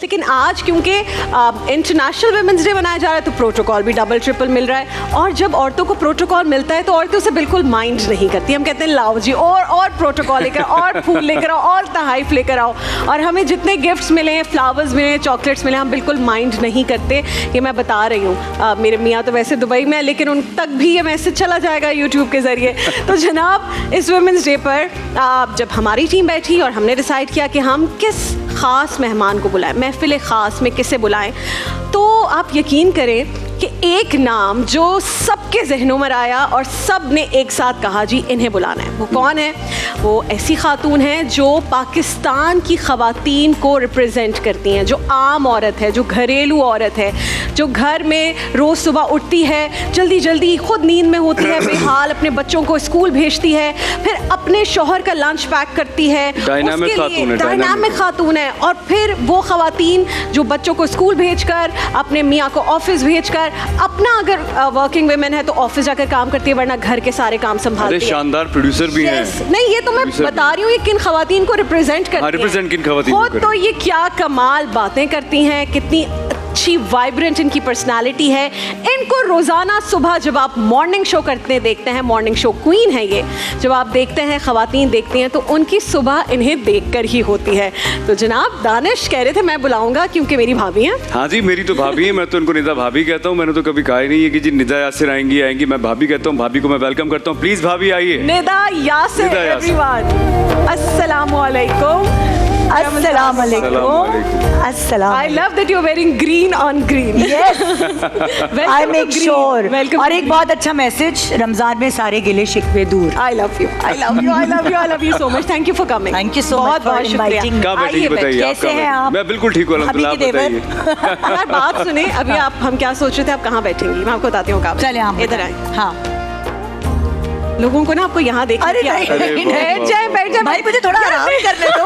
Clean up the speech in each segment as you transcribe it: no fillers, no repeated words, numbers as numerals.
लेकिन आज क्योंकि इंटरनेशनल वुमेंस डे मनाया जा रहा है तो प्रोटोकॉल भी डबल ट्रिपल मिल रहा है, और जब औरतों को प्रोटोकॉल मिलता है तो औरतें उसे बिल्कुल माइंड नहीं करती। हम कहते हैं लाओ जी और प्रोटोकॉल लेकर, और फूल लेकर आओ, और तहाइफ लेकर आओ, और हमें जितने गिफ्ट्स मिले, फ्लावर्स मिले, चॉकलेट्स मिले, हम बिल्कुल माइंड नहीं करते। ये मैं बता रही हूँ, मेरे मियाँ तो वैसे दुबई में है, लेकिन उन तक भी ये मैसेज चला जाएगा यूट्यूब के ज़रिए। तो जनाब, इस वुमेंस डे पर जब हमारी टीम बैठी और हमने डिसाइड किया कि हम किस ख़ास मेहमान को बुलाएं, महफिल ख़ास में किसे बुलाएं, तो आप यकीन करें कि एक नाम जो सबके जहनों में आया और सब ने एक साथ कहा जी इन्हें बुलाना है। वो कौन है? वो ऐसी खातून है जो पाकिस्तान की ख़वातीन को रिप्रेजेंट करती हैं, जो आम औरत है, जो घरेलू औरत है, जो घर में रोज़ सुबह उठती है, जल्दी जल्दी खुद नींद में होती है, बेहाल अपने बच्चों को स्कूल भेजती है, फिर अपने शौहर का लंच पैक करती है, डायनामिक खातून है। और फिर वो ख़वातीन जो बच्चों को स्कूल भेजकर, अपने मियाँ को ऑफिस भेजकर, अपना अगर वर्किंग वुमेन है तो ऑफिस जाकर काम करती है, वरना घर के सारे काम संभालती है। शानदार प्रोड्यूसर भी हैं। नहीं, ये तो मैं बता रही हूँ ये किन खवातीन को रिप्रेजेंट करती हैं। रिप्रेजेंट किन खवातीन को? तो ये क्या कमाल बातें करती हैं, कितनी अच्छी वाइब्रेंट इनकी पर्सनालिटी है। इनको रोज़ाना सुबह जब आप मॉर्निंग शो करते देखते हैं, मॉर्निंग शो क्वीन है ये, जब आप देखते हैं, खवातीन देखती हैं, तो उनकी सुबह इन्हें देखकर ही होती है। तो जनाब दानिश कह रहे थे मैं बुलाऊंगा क्योंकि मेरी भाभी हैं। हाँ जी, मेरी तो भाभी है, मैं तो उनको निदा भाभी कहता हूँ। मैंने तो कभी कहा ही नहीं है कि जी निदा यासिर आएंगी, मैं भाभी कहता हूँ। भाभी को मैं वेलकम करता हूँ, प्लीज भाभी आइए। निदा यासिर एवरीवन, अस्सलाम वालेकुम। अस्सलाम वालेकुम। अस्सलाम। I love that you're wearing green on green. Yes. I make sure. और एक बहुत अच्छा मैसेज, रमजान में सारे गिले शिकवे दूर। I love you. I love you. I love you. I love you so much. Thank you for coming. Thank you so much for inviting. कहाँ बैठेंगी बताइए? कैसे हैं आप? मैं बिल्कुल ठीक हूँ, अल्हम्दुलिल्लाह। आप बताइए। यार बात सुने, अभी हम क्या सोच रहे थे, आप कहाँ बैठेंगी? मैं आपको बताती हूँ कहाँ। चले हम इधर आए। हाँ, लोगों को ना आपको यहाँ देखने अरे की नहीं, बैठ जाए भाई मुझे थोड़ा आराम करने दो।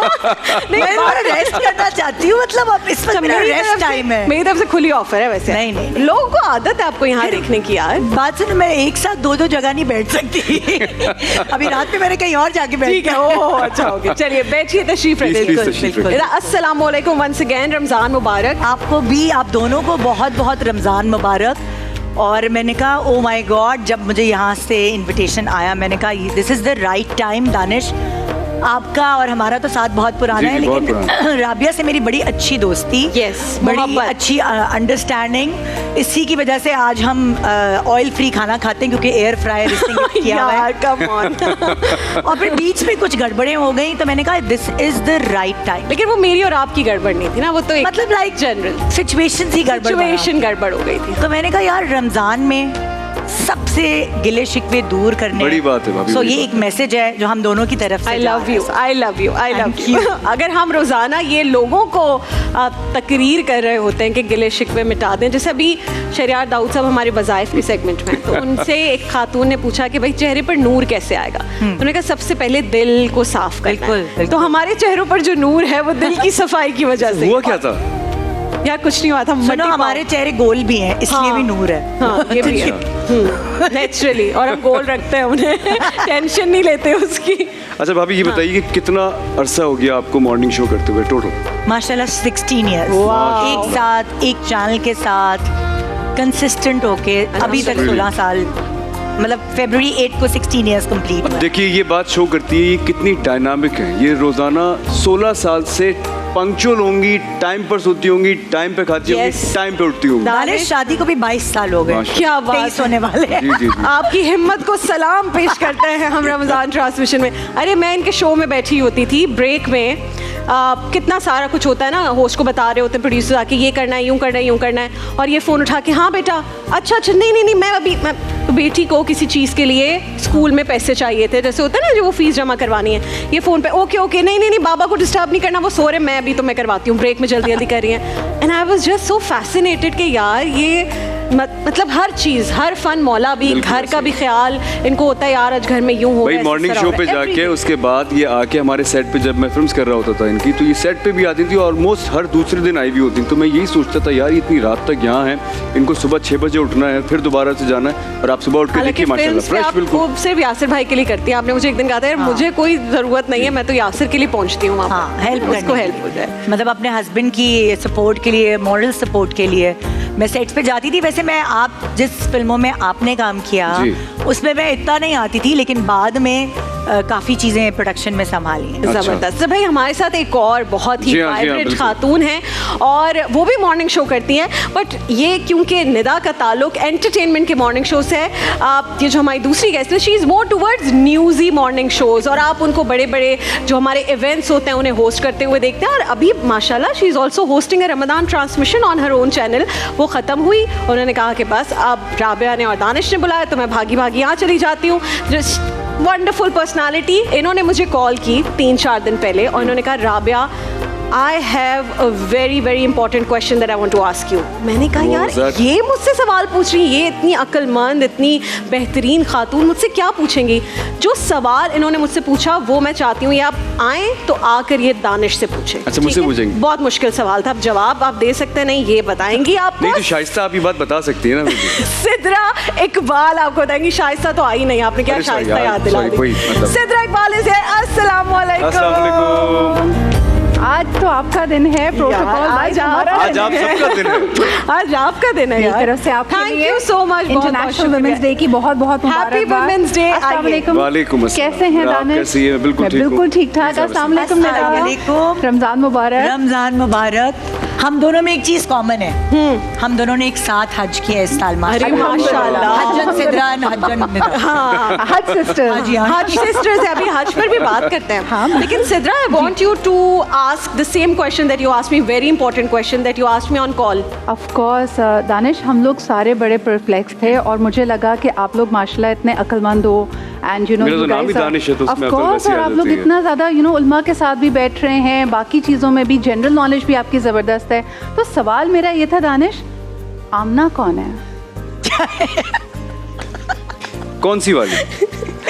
मैं थोड़ा रेस्ट करना चाहती हूँ, मतलब अब इस वक्त मेरा रेस्ट टाइम है। मेरी तरफ से खुली ऑफर है वैसे। नहीं, लोगों को आदत है आपको यहाँ देखने की यार। बात सुन, मैं एक साथ दो जगह नहीं बैठ सकती। अभी रात में मैंने कहीं और जाके बैठ। ठीक है, ओह अच्छा हो गया। चलिए बैठिए, तशरीफ रखिए। बिल्कुल। अस्सलाम वालेकुम वंस अगेन, रमजान मुबारक आपको भी, आप दोनों को बहुत बहुत रमजान मुबारक। और मैंने कहा ओ माय गॉड, जब मुझे यहाँ से इनविटेशन आया मैंने कहा this is the right time. Danish, आपका और हमारा तो साथ बहुत पुराना है, लेकिन राबिया से मेरी बड़ी अच्छी दोस्ती, बड़ी अच्छी अंडरस्टैंडिंग, इसी की वजह से आज हम ऑयल फ्री खाना खाते हैं क्योंकि एयर फ्रायर किया हुआ है। Come on. और फिर बीच में कुछ गड़बड़ें हो गई तो मैंने कहा this is the right time. लेकिन वो मेरी और आपकी गड़बड़ नहीं थी ना, वो तो मतलब लाइक जनरल सिचुएशन ही गड़बड़ हो गई थी। तो मैंने कहा यार रमजान में सबसे गिले शिकवे दूर करने, बड़ी बात है भाभी। सो ये एक मैसेज है जो हम दोनों की तरफ से। I love you. अगर हम रोजाना ये लोगों को तकरीर कर रहे होते हैं कि गिले शिकवे मिटा दें, जैसे अभी शरियार दाऊद साहब हमारे वज़ाइफ के सेगमेंट में, तो उनसे एक खातून ने पूछा कि भाई चेहरे पर नूर कैसे आएगा, तो उन्होंने कहा सबसे पहले दिल को साफ करना है। तो हमारे चेहरों पर जो नूर है वो दिल की सफाई की वजह से। हुआ क्या था यार? कुछ नहीं हुआ था। सुनो, हमारे चेहरे गोल भी हैं, इसलिए भी नूर है। हाँ, ये भी है नेचुरली, और हम गोल रखते हैं उन्हें, टेंशन नहीं लेते उसकी। अच्छा भाभी, ये बताइए कि कितना अरसा हो गया आपको मॉर्निंग शो करते हुए टोटल? माशाल्लाह 16 ईयर्स एक साथ, एक चैनल के साथ कंसिस्टेंट होके अभी तक 16 साल, मतलब फरवरी 8 को 16 इयर्स कंप्लीट। देखिए ये बात शो करती है ये कितनी डायनामिक है। ये रोजाना 16 साल से पंक्चुअल होंगी, टाइम पर सोती होंगी, टाइम पे खाती होंगी, टाइम पे उठती होंगी। दानिश, शादी को भी 22 साल हो गए। क्या बात होने वाले हैं। जी। आपकी हिम्मत को सलाम पेश करते हैं हम रमजान ट्रांसमिशन में। अरे मैं इनके शो में बैठी होती थी ब्रेक में, कितना सारा कुछ होता है ना, होस्ट को बता रहे होते हैं प्रोड्यूसर आके ये करना है, यूँ करना है, यूँ करना है, और ये फ़ोन उठा के हाँ बेटा अच्छा नहीं मैं तो बेटी को किसी चीज़ के लिए स्कूल में पैसे चाहिए थे, जैसे होता है ना जो वो फीस जमा करवानी है, ये फ़ोन पे ओके नहीं बाबा को डिस्टर्ब नहीं करना, वो सो रहे, मैं अभी तो मैं करवाती हूँ, ब्रेक में जल्दी कर रही हैं। And I was just so fascinated कि यार ये मतलब हर चीज, हर फन मौला भी, बिल्कुल घर का सही। भी ख्याल इनको होता है यार आज घर में यूं हो भाई गया, मॉर्निंग इस शो तरह पे हो रहा है। जाके Everything। उसके बाद ये आके हमारे सेट पे जब मैं फिल्म्स कर रहा होता था इनकी, तो ये सेट पे भी आती थी, ऑलमोस्ट हर दूसरे दिन आई भी होती थी। तो मैं यही सोचता था यार इतनी रात तक यहाँ है, इनको सुबह 6 बजे उठना है, फिर दोबारा से जाना है, और आप सुबह उठ के हालांकि देखिए माशाल्लाह फिल्म्स पे फ्रेश आप बिल्कुल। खूब सिर्फ यासिर भाई के लिए करती हैं। आपने मुझे एक दिन कहा था यार मुझे कोई जरूरत नहीं है, मैं तो यासिर के लिए पहुंचती हूँ वहाँ हाँ, पर। हेल्प उसको हेल्प हो जाए। मतलब अपने हस्बैंड की सपोर्ट के लिए, मॉरल सपोर्ट के लिए मैं सेट्स पे जाती थी। वैसे मैं आप जिस फिल्मों में आपने काम किया जी। उसमें मैं इतना नहीं आती थी, लेकिन बाद में काफ़ी चीज़ें प्रोडक्शन में संभाली हैं। अच्छा। जबरदस्त। तो भाई हमारे साथ एक और बहुत ही जी हाँ, वाइब्रेंट बिल्कुल। खातून है और वो भी मॉर्निंग शो करती हैं, बट ये क्योंकि निदा का ताल्लुक एंटरटेनमेंट के मॉर्निंग शो से है। आप ये जो हमारी दूसरी गेस्ट है, she is more towards newsy morning shows, और आप उनको बड़े बड़े जो हमारे इवेंट्स होते हैं उन्हें होस्ट करते हुए देखते हैं। और अभी माशाल्लाह she is also hosting a Ramadan transmission on her own channel. वो ख़त्म हुई, उन्होंने कहा कि बस अब राबिया ने और दानिश ने बुलाया तो मैं भागी भागी यहाँ चली जाती हूँ। Just wonderful personality. इन्होंने मुझे कॉल की 3-4 दिन पहले और इन्होंने कहा Rabia I have a very very important question that I want to ask you. मैंने कहा What यार was that? ये मुझसे सवाल पूछ रही, ये इतनी अक्लमंद, इतनी बेहतरीन खातून मुझसे क्या पूछेंगी। जो सवाल इन्होंने मुझसे पूछा वो मैं चाहती हूँ ये आप आएँ तो आकर ये दानिश से पूछें। अच्छा, मुझसे ठीक है? पूछेंगे? बहुत मुश्किल सवाल था, अब जवाब आप दे सकते नहीं, ये बताएंगी आपको। नहीं तो शाइस्ता आप ये बात बता सकती है ना मुझे। सिद्रा इकबाल आपको बताएंगी। शाइस्ता तो आई नहीं, आपने क्या अरे sorry शाइस्ता यार, याद दिला sorry, दी। कोई मतलब- सिद्रा इकबाल इज हियर। अस्सलाम वालेकुम। अस्सलाम वालेकुम। आज तो आपका दिन है, प्रोटोकॉल आज आज आप सबका दिन है। आज आपका दिन है मेरी यार। तरफ से आपके थैंक लिए you so much. International women's day की बहुत बहुत हैप्पी वुमेन्स डे। अस्सलाम वालेकुम। वालेकुम अस्सलाम। कैसे हैं आप दानिश? कैसी हैं? बिल्कुल मैं ठीक हूँ। बिल्कुल ठीक ठाक। Please have a अस्सलाम वालेकुम अस्सलाम निदा। वालेकुम। रमजान मुबारक। रमजान मुबारक। हम दोनों में एक चीज कॉमन है, हम दोनों ने एक साथ हज किया इस साल। अरे माशाल्लाह। हज्जन सिद्रा हज्जन निदा। हाँ हज सिस्टर। हाँ जी, हाँ। हज सिस्टर्स है, अभी हज पर भी बात करते हैं। लेकिन Sidra I want you to ask the same question that you asked me, very important question that you asked me on call. Of course Danish, हम लोग सारे बड़े परप्लेक्स थे और मुझे लगा कि आप लोग माशाल्लाह इतने अक्लमंद हो एंड यू नो मेरा तो नाम ही दानिश है, तो उसमें अक्ल वैसे और आ आप लोग जाती है। इतना ज़्यादा उलमा के साथ भी बैठ रहे हैं, बाकी चीज़ों में भी जनरल नॉलेज भी आपकी ज़बरदस्त है। तो सवाल मेरा ये था दानिश, आमना कौन है? कौन सी वाली?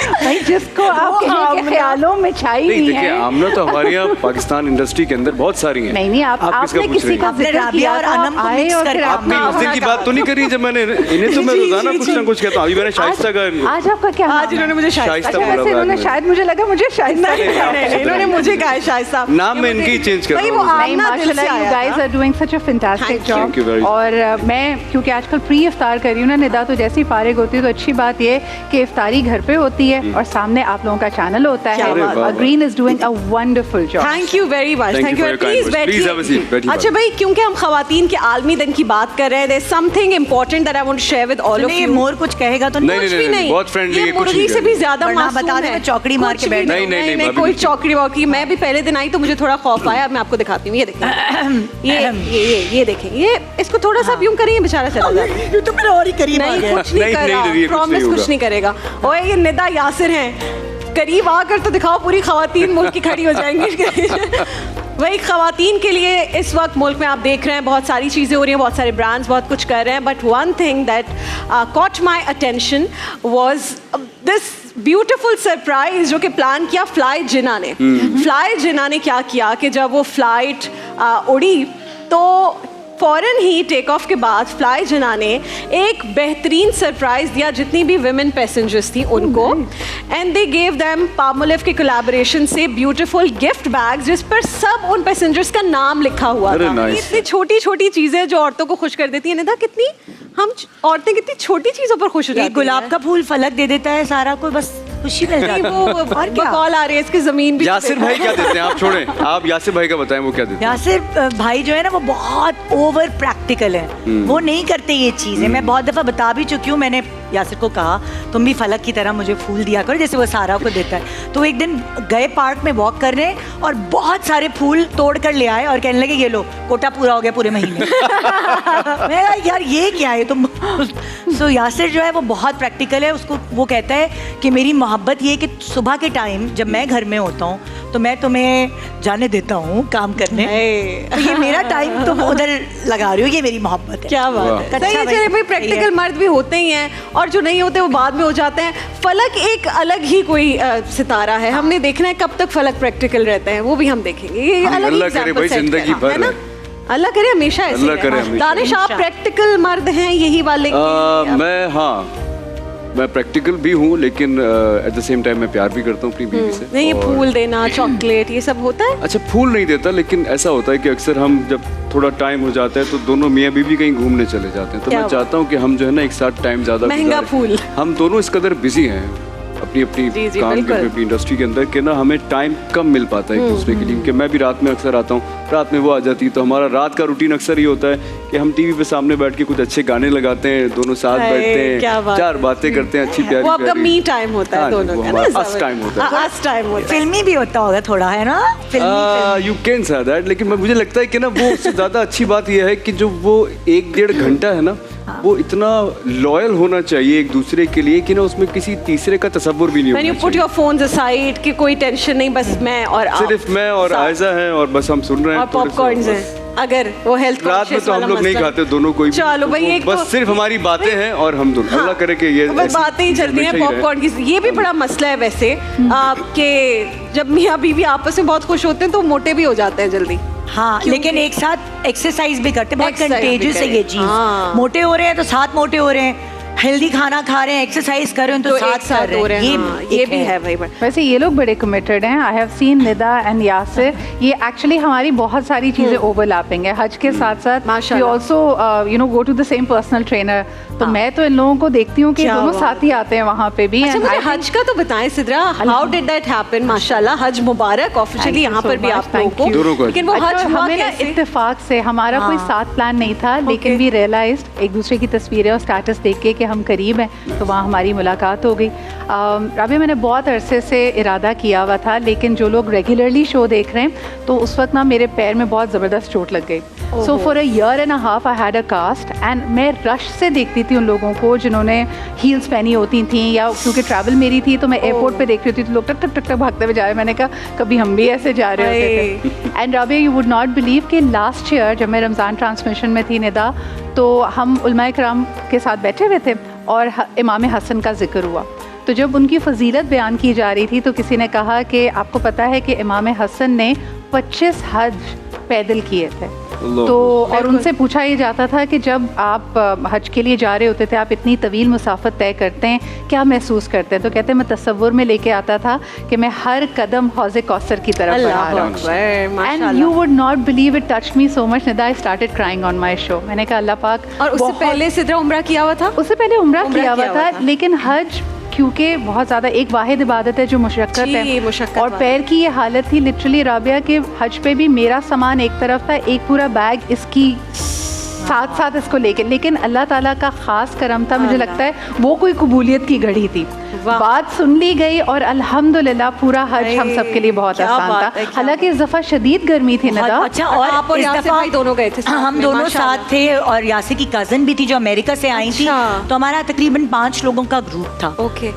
भाई जिसको आप कहीं के ख्यालों में छाई नहीं हुई देखिए, है। आमना तो हमारे यहाँ पाकिस्तान इंडस्ट्री के अंदर बहुत सारी हैं। नहीं आप किसका आपने पूछ किसी रही का हैं? आपने जिक्र राबिया किया और था, अनम को आए mix और करके फिर आपने अपना उस दिन की बात तो नहीं करी जब मैंने इन्हें तो मैं जी, रोजाना जी, कुछ ना जी। कुछ कहता हूँ। अभी मैंने शाइस्ता का आज आपका क्या आज नाम इन्होंने है? मुझे शाइस्ता शाइस्ता अच्छा बोला वैसे बाद इन्होंने में। शायद मुझे लगा मुझे शायद नहीं, इन्होंने मुझे कहा है शाइस्ता। नाम मैं इनके ही चेंज कर भाई रहा वो हूँ। नहीं आमना दिल से माशाल्लाह यू आया गाइस था। Are doing such a fantastic Thank you. Thank you job. very much. और मैं क्योंकि आजकल प्री इफ्तार कर रही हूँ ना निदा, तो जैसे ही फारिग होती है तो अच्छी बात ये कि इफ्तारी घर पे होती है और सामने आप लोगों का चैनल होता क्या है। बात है। Green is doing a wonderful job. Thank you very much. Thank thank you you. for your kind please words. Please have a seat. बैठिए। अच्छा भाई, क्योंकि हम खवातीन के आलमी दिन की बात कर रहे हैं, there something important that I want to share with all of सुनिए, यू। मोर कुछ कहेगा तो नहीं, कुछ नहीं, भी नहीं, नहीं, बहुत friendly ये है, कुछ मुर्गी नहीं से करेगा। भी ज्यादा वरना मासूम बता दें है। मैं चौकड़ी मार कुछ के भी बैठ नहीं, नहीं, नहीं, भाभी कोई नहीं। चौकड़ी वौकड़ी। मैं भी पहले दिन आई तो मुझे थोड़ा खौफ आया। अब मैं आपको दिखाती हूँ, ये देखिए, ये देखें, ये इसको थोड़ा सा यूं करेंगे, बेचारा चला जाता है। ये तो मेरा और ही करीब आ नहीं गया। कुछ नहीं नहीं, कर नहीं, रहा, नहीं, कुछ प्रॉमिस नहीं कुछ होगा। नहीं करेगा। ओए ये निदा यासिर हैं, करीब आकर तो दिखाओ, पूरी खवातीन मुल्क की खड़ी हो जाएंगी। वही खवातीन के लिए इस वक्त मुल्क में आप देख रहे हैं बहुत सारी चीज़ें हो रही हैं, बहुत सारे ब्रांड्स बहुत कुछ कर रहे हैं, but one thing that caught my attention was this beautiful surprise जो कि प्लान किया फ्लाई जिना ने। फ्लाई जिना ने क्या किया कि जब वो फ्लाइट उड़ी तो फ़ौरन ही टेक ऑफ के बाद फ्लाई जिना ने एक बेहतरीन सरप्राइज दिया जितनी भी विमेन पैसेंजर्स थी उनको, and they gave them Palmolive के कोलैबोरेशन से ब्यूटीफुल गिफ्ट बैग्स जिस पर सब उन पैसेंजर्स का नाम लिखा हुआ अरे था। nice. इतनी छोटी छोटी चीज़ें जो औरतों को खुश कर देती है निदा, कितनी हम औरतें कितनी छोटी चीज़ों पर खुश हो जाती एक गुलाब का फूल फलक दे देता है सारा को, बस खुशी मिल जाती है। वो और क्या? कॉल आ रही है इसकी ज़मीन भी यासिर भाई क्या देते हैं? आप छोड़ें, आप यासिर भाई का बताएं वो क्या देते हैं। यासिर भाई जो है ना वो बहुत ओवर प्रैक्टिकल है, वो नहीं करते ये चीजें। मैं बहुत दफा बता भी चुकी हूँ, मैंने यासिर को कहा तुम भी फलक की तरह मुझे फूल दिया करो जैसे वो सारा को देता है। तो एक दिन गए पार्क में वॉक करने और बहुत सारे फूल तोड़ कर ले आए और कहने लगे ये लो कोटा पूरा हो गया पूरे महीने। मैं कहा यार ये क्या है तुम। सो यासिर जो है वो बहुत प्रैक्टिकल है, उसको वो कहता है कि मेरी मोहब्बत ये कि सुबह के टाइम जब मैं घर में होता हूँ तो मैं तुम्हें जाने देता हूँ काम करने। तो ये मेरा टाइम तुम उधर लगा रही हो, ये मेरी मोहब्बत है। क्या बात है। अच्छा सही है, भाई, चलिए भाई, प्रैक्टिकल मर्द भी होते ही हैं और जो नहीं होते वो बाद में हो जाते हैं। फलक एक अलग ही कोई सितारा है, हमने देखना है कब तक फलक प्रैक्टिकल रहते हैं, वो भी हम देखेंगे। ये अलग ही अल्लाह करे example भाई, set जिंदगी है, भर है ना? है। अल्लाह करे हमेशा ऐसे अल्लाह ही करे रहे। हमेशा। दानिश, आप प्रैक्टिकल मर्द हैं यही वाले मैं प्रैक्टिकल भी हूँ, लेकिन एट द सेम टाइम मैं प्यार भी करता हूँ अपनी बीवी से। नहीं, ये और- फूल देना, चॉकलेट, ये सब होता है। अच्छा, फूल नहीं देता, लेकिन ऐसा होता है कि अक्सर हम जब थोड़ा टाइम हो जाता है तो दोनों मियाँ बीवी कहीं घूमने चले जाते हैं, तो क्या मैं बात। चाहता हूँ कि हम जो है ना एक साथ टाइम ज्यादा महंगा गुजारें। फूल। हम दोनों इस कदर बिजी हैं अपनी अपनी जी, जी, काम बिल्कुल। के अपनी इंडस्ट्री के अंदर कि ना हमें टाइम कम मिल पाता है एक दूसरे के लिए। क्योंकि मैं भी रात में अक्सर आता हूँ, रात में वो आ जाती है, तो हमारा रात का रूटीन अक्सर ये होता है कि हम टीवी पे सामने बैठ के कुछ अच्छे गाने लगाते हैं, दोनों साथ हाय, बैठते क्या हैं, बात। 4 बातें करते हैं अच्छी प्यारी वो आपका प्यारी। मी टाइम होता है हाँ जी, दोनों वो का ना, हमारा us सब- time होता है। हाँ, us time होता है। फिल्मी भी होता होगा थोड़ा, है ना? यू कैन से दैट, लेकिन मुझे लगता है कि ना वो उससे ज्यादा अच्छी बात यह है कि जो वो 1-1.5 घंटा है ना, वो इतना लॉयल होना चाहिए एक दूसरे के लिए कि ना उसमें किसी तीसरे का तस्वुर भी नहीं When you होना put चाहिए। your phones aside कि कोई टेंशन नहीं, बस मैं और आप सिर्फ मैं और साथ। आयजा हैं और बस हम सुन रहे हैं और थोड़े से, पॉपकॉर्न्स बस। हैं। अगर वो हेल्थ रात में तो हम लोग नहीं खाते दोनों कोई भी, चलो तो भाई, वो एक बस तो- सिर्फ हमारी बातें हैं और हम दोनों, हाँ, अल्लाह करे कि ये बस ऐसी बातें ही चलती हैं हमेशा ही रहे। पॉपकॉर्न की। ये भी बड़ा मसला है वैसे आपके, जब मियाँ बीवी आपस में बहुत खुश होते हैं तो मोटे भी हो जाते हैं जल्दी। हाँ, क्योंकि- लेकिन एक साथ एक्सरसाइज भी करते हैं, बहुत Exercise भी कंटेजियस है करें। ये चीज। हाँ। मोटे हो रहे हैं तो साथ मोटे हो रहे हैं, हेल्दी खाना खा रहे हैं, एक्सरसाइज कर रहे हैं तो तो साथ एक साथ कर हो रहे रहे हैं। हैं। हाँ, ये एक भी है भाई। वैसे ये लोग बड़े कमिटेड हैं। I have seen Nida and Yasir, ये एक्चुअली हमारी बहुत सारी चीज़ें ओवरलैपिंग है। हज के साथ साथ वी माशाल्लाह। Also you know go to the same personal trainer, तो मैं तो इन लोगों को देखती हूँ कि क्या दोनों बात साथ ही आते हैं वहाँ पे भी। अच्छा, And मुझे I think- हज का तो बताएं Sidra, how did that happen? माशाल्लाह, हज मुबारक ऑफिशियली Thank you यहाँ so पर भी much, आप लोगों thank you. दोनों को। को। लेकिन वो अच्छा, हज हुआ हमें ना कैसे? इत्तेफाक से, हमारा कोई साथ प्लान नहीं था, लेकिन भी रियलाइज्ड एक दूसरे की तस्वीरें और स्टेटस देख के कि हम करीब हैं, तो वहाँ हमारी मुलाकात हो गई। राबिया, मैंने बहुत अरसे से इरादा किया हुआ था, लेकिन जो लोग रेगुलरली शो देख रहे हैं तो उस वक्त ना मेरे पैर में बहुत ज़बरदस्त चोट लग गई। So for a year and a half I had a cast, and मैं रश से देखती थी उन लोगों को जिन्होंने हील्स पहनी होती थी, या क्योंकि ट्रैवल मेरी थी तो मैं एयरपोर्ट पे देख रही होती थी, लोग टक टक टक टक भागते हुए जा रहे। मैंने कहा कभी हम भी ऐसे जा रहे होते थे। And Rabia, you would not believe कि लास्ट ईयर जब मैं रमज़ान ट्रांसमिशन में थी निदा, तो हम उलमाए कराम के साथ बैठे हुए थे और इमाम हसन का जिक्र हुआ। तो जब उनकी फजीलत बयान की जा रही थी तो किसी ने कहा कि आपको पता है कि इमाम हसन ने 25 हज पैदल किए थे। तो और उनसे पूछा ये जाता था कि जब आप हज के लिए जा रहे होते थे, आप इतनी तवील मुसाफत तय करते हैं, क्या महसूस करते हैं? तो कहते हैं मैं तसव्वुर में लेके आता था कि मैं हर कदम हौज़े कौसर की तरफ बढ़ा अल्लाह रहा हूँ। अकबर, एंड माशाल्लाह। You would not believe it touched me so much Nida, I started crying on my show. मैंने कहा अल्लाह पाक, और उससे बहुत- पहले सिद्रा उम्रा किया हुआ था? उससे पहले उम्रा उम्रा किया हुआ किया हुआ था, था। लेकिन हज क्योंकि बहुत ज़्यादा एक वाहिद इबादत है जो मुशक्क़त जी, है, मुशक्क़त और वाली। पैर की ये हालत थी लिटरली राबिया के हज पे भी मेरा सामान एक तरफ था, एक पूरा बैग इसकी साथ साथ इसको लेके, लेकिन अल्लाह ताला का ख़ास करम था। मुझे लगता है वो कोई कबूलियत की घड़ी थी। वाह। बात सुन ली गई और अल्हम्दुलिल्लाह पूरा हज हम सब के लिए बहुत क्या आसान बात था। है, क्या हालांकि इस दफ़ा शदीद गर्मी थी नदा। अच्छा, और आप और इस यासिर दफा भाई दोनों गए थे साथ हम में, दोनों माशाल्लाह। साथ थे, और यासिर की कज़न भी थी जो अमेरिका से आई थी, अच्छा। तो हमारा तकरीबन 5 लोगों का ग्रुप था। ओके।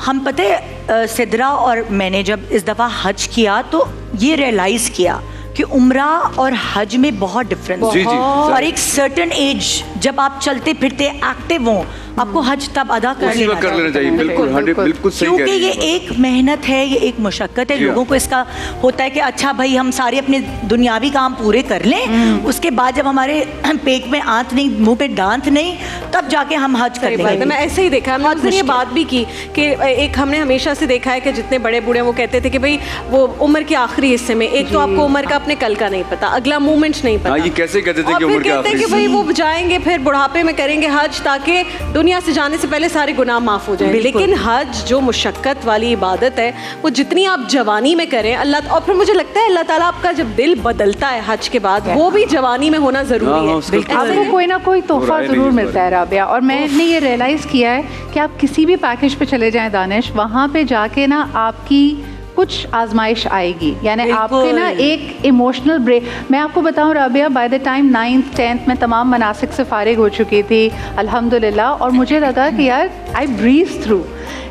हम पता है सिद्रा और मैंने जब इस दफ़ा हज किया तो ये रियलाइज़ किया कि उम्रा और हज में बहुत डिफरेंस जी, जी, और एक सर्टन एज जब आप चलते फिरते एक्टिव हो, आपको हज तब अदा कर उसी वक्त कर लेना चाहिए। बिल्कुल, बिल्कुल। बिल्कुल सही कह क्योंकि रही ये हैं। एक मेहनत है, ये एक मुशक्क़त है। जी हाँ। लोगों को इसका होता है कि अच्छा भाई हम सारे अपने दुनियावी काम पूरे कर लें, उसके बाद जब हमारे पेट में आंत नहीं, मुंह पे दांत नहीं, तब जाके हम हज कर सही बात है, लेंगे। मैं ऐसे ही देखा, हमने बहुत उस दिन ये मुश्किल। बात भी की कि एक हमने हमेशा से देखा है कि जितने बड़े बूढ़े वो कहते थे कि भाई वो उम्र के आखिरी हिस्से में, एक तो आपको उम्र का अपने कल का नहीं पता, अगला मूवमेंट नहीं पता। हाँ, ये कैसे कहते थे और कि फिर उम्र के कहते हैं आखिरी कि भाई वो जाएंगे फिर बुढ़ापे में करेंगे हज, ताकि दुनिया से जाने से पहले सारे गुनाह माफ हो जाएं। बिल्कुल। लेकिन हज जो मुशक्कत वाली इबादत है, वो जितनी आप जवानी में करें अल्लाह, और फिर मुझे लगता है अल्लाह ताला आपका जब दिल बदलता है हज के बाद, वो भी जवानी में होना हाँ, जरूरी है। उसका तो आपको कोई ना कोई तोहफा बुराई नहीं ज़रूर इस मिलता है राबिया, और मैंने ये रियलाइज़ किया है कि आप किसी भी पैकेज पे चले जाएं दानिश, वहाँ पे जाके ना आपकी कुछ आजमाइश आएगी, यानी आपके ना एक इमोशनल ब्रेक। मैं आपको बताऊं Rabia, by the time 9th 10th में तमाम मनासिक से फारिग हो चुकी थी अल्हम्दुलिल्लाह, और मुझे लगा कि यार आई ब्रीज थ्रू।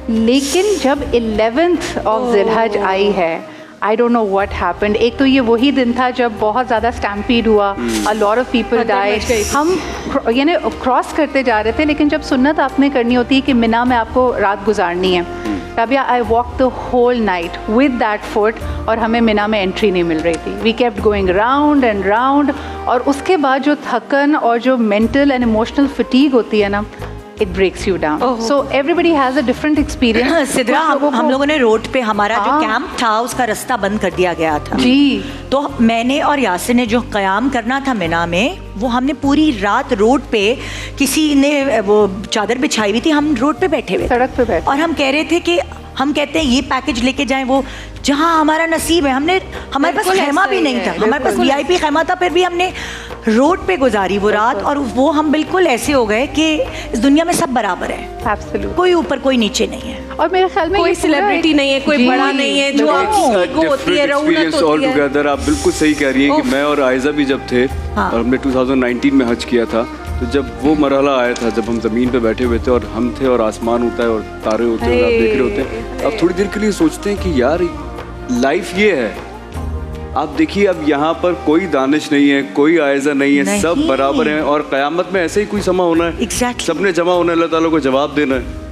लेकिन जब 11th ऑफ ज़िलहज आई है, I don't know what happened. एक तो ये वही दिन था जब बहुत ज़्यादा स्टैम्पीड हुआ, a lot of people died. हम यानी क्रॉस करते जा रहे थे, लेकिन जब सुन्नत आपने करनी होती है कि मिना में आपको रात गुजारनी है, Rabia I walk the whole night with that foot, और हमें मिना में एंट्री नहीं मिल रही थी। We kept going round and round, और उसके बाद जो थकन और जो मेंटल एंड इमोशनल फटीग होती है ना, it breaks you down. So everybody has a different experience. Sidra, हम लोगों ने रोड पे हमारा जो कैंप था उसका रास्ता बंद कर दिया गया था जी। तो मैंने और यासिर ने जो क़याम करना था मिना में, वो हमने पूरी रात रोड पे, किसी ने वो चादर बिछाई हुई थी, हम रोड पे बैठे हुए, सड़क पे बैठे, और हम कह रहे थे कि हम कहते हैं ये पैकेज लेके जाएं, वो जहाँ हमारा नसीब है। हमारे पास खैमा भी नहीं था, हमारे पास VIP खैमा था, फिर भी हमने रोड पे गुजारी वो रात। और वो हम बिल्कुल ऐसे हो गए कि इस दुनिया में सब बराबर है, Absolutely. कोई ऊपर कोई नीचे नहीं है। और मेरे ख्याल में कोई ये पूरा सेलिब्रिटी नहीं है, कोई जी, बड़ा नहीं है, जो आपकी ego होती है, रौनक होती है। टुगेदर। आप बिल्कुल सही कह रही हैं कि मैं और आयजा भी जब थे, हाँ। और हमने 2019 में हज किया था, तो जब वो मरहला आया था, जब हम ज़मीन पे बैठे हुए थे और हम थे और आसमान होता है और तारे होते हैं और आप देख रहे होते हैं, अब थोड़ी देर के लिए सोचते हैं कि यार लाइफ ये है। आप देखिए, अब यहाँ पर कोई दानिश नहीं है, कोई आयजा नहीं है, सब बराबर हैं, और क़यामत में ऐसे ही कोई समा होना है। Exactly. सबने जमा होना है, अल्लाह ताला को जवाब देना है।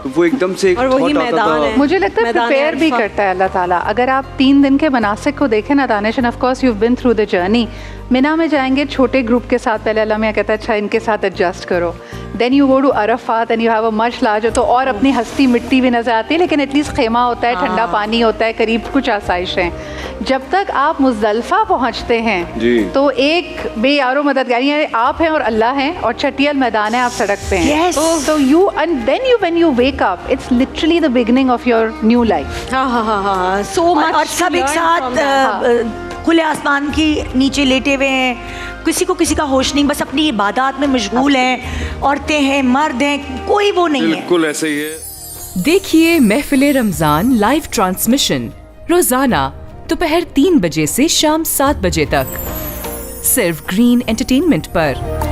तो वो एकदम से एक और वही thought आता मैदान था। है। मुझे लगता है मैदान प्रिपेयर भी अरफा। करता है अल्लाह ताला। अगर आप 3 दिन के मनासिक को देखें ना Danish, and of course you been through the journey. Mina में जाएंगे छोटे ग्रुप के साथ, पहले अल्लाह मियां कहता है अच्छा इनके साथ एडजस्ट करो, then you go to Arafat and you have a much larger, तो और अपनी हस्ती मिट्टी भी नजर आती है, लेकिन एटलीस्ट खेमा होता है, ठंडा पानी होता है, करीब कुछ आसाइशें। जब तक आप मुज़दलिफा पहुंचते हैं जी। तो एक बेयारो मददगारी यानी आप हैं और अल्लाह हैं, और चटियल मैदान है, आप सड़क पे हैं। Yes. So you and then you when you wake up, it's literally the beginning of your new life. हाँ, so much और सब एक साथ खुले आसमान की नीचे लेटे हुए हैं, किसी को किसी का होश नहीं, बस अपनी इबादत में मशगूल हैं। औरतें हैं, मर्द हैं, कोई वो नहीं है। बिल्कुल ऐसे ही है। देखिए महफिले रमजान लाइव ट्रांसमिशन रोजाना दोपहर 3 बजे से शाम 7 बजे तक, सिर्फ ग्रीन एंटरटेनमेंट पर।